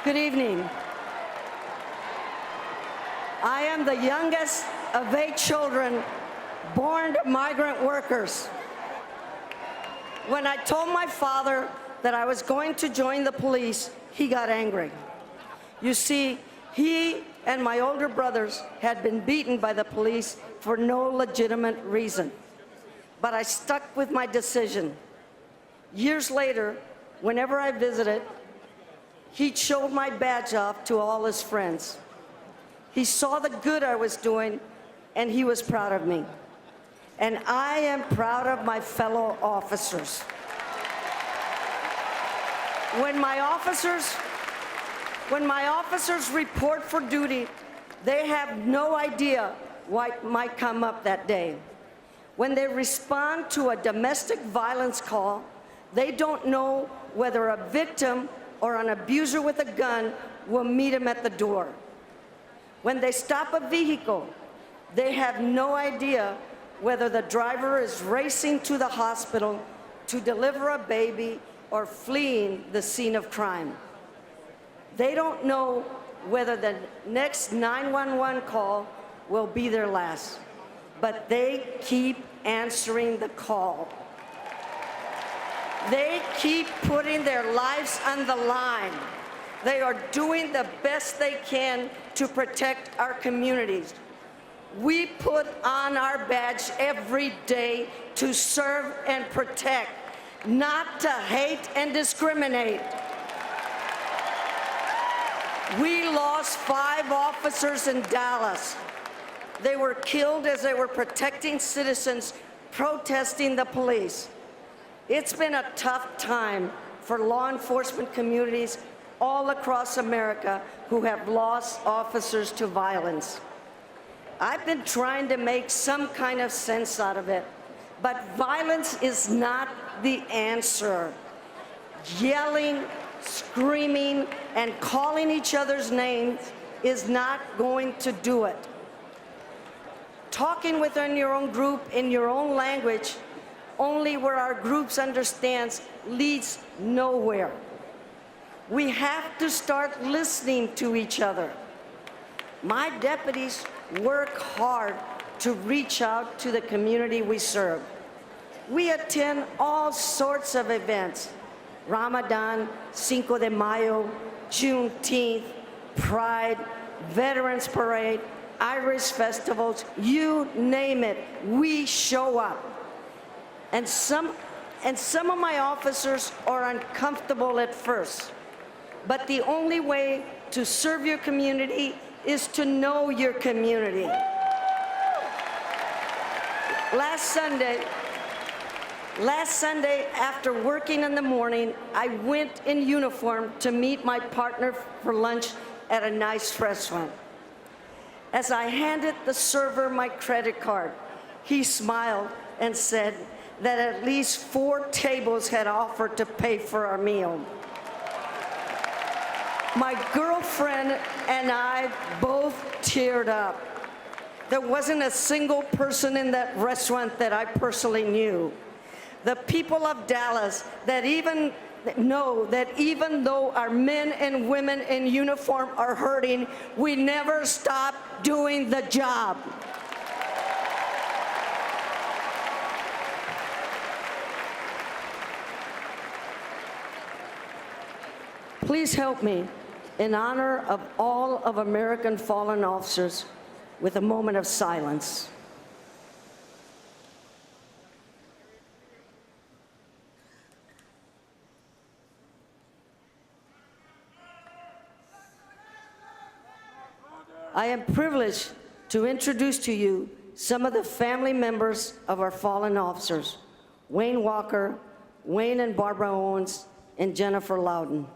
Good evening. I am the youngest of 8 children born to migrant workers. When I told my father that I was going to join the police, he got angry. You see, he and my older brothers had been beaten by the police for no legitimate reason. But I stuck with my decision. Years later, whenever I visited, he showed my badge off to all his friends. He saw the good I was doing, and he was proud of me. And I am proud of my fellow officers. When my officers report for duty, they have no idea what might come up that day. When they respond to a domestic violence call, they don't know whether a victim or an abuser with a gun will meet them at the door. When they stop a vehicle, they have no idea whether the driver is racing to the hospital to deliver a baby or fleeing the scene of crime. They don't know whether the next 911 call will be their last, but they keep answering the call. They keep putting their lives on the line. They are doing the best they can to protect our communities. We put on our badge every day to serve and protect, not to hate and discriminate. We lost 5 officers in Dallas. They were killed as they were protecting citizens protesting the police. It's been a tough time for law enforcement communities all across America who have lost officers to violence. I've been trying to make some kind of sense out of it, but violence is not the answer. Yelling, screaming, and calling each other's names is not going to do it. Talking within your own group in your own language, only where our groups understands, leads nowhere. We have to start listening to each other. My deputies work hard to reach out to the community we serve. We attend all sorts of events: Ramadan, Cinco de Mayo, Juneteenth, Pride, Veterans Parade, Irish festivals, you name it, we show up. And some of my officers are uncomfortable at first, but the only way to serve your community is to know your community. Last Sunday, after working in the morning, I went in uniform to meet my partner for lunch at a nice restaurant. As I handed the server my credit card, he smiled and said that at least 4 tables had offered to pay for our meal. My girlfriend and I both teared up. There wasn't a single person in that restaurant that I personally knew. The people of Dallas that even know that even though our men and women in uniform are hurting, we never stop doing the job. Please help me in honor of all of American fallen officers with a moment of silence. I am privileged to introduce to you some of the family members of our fallen officers: Wayne Walker, Wayne and Barbara Owens, and Jennifer Loudon.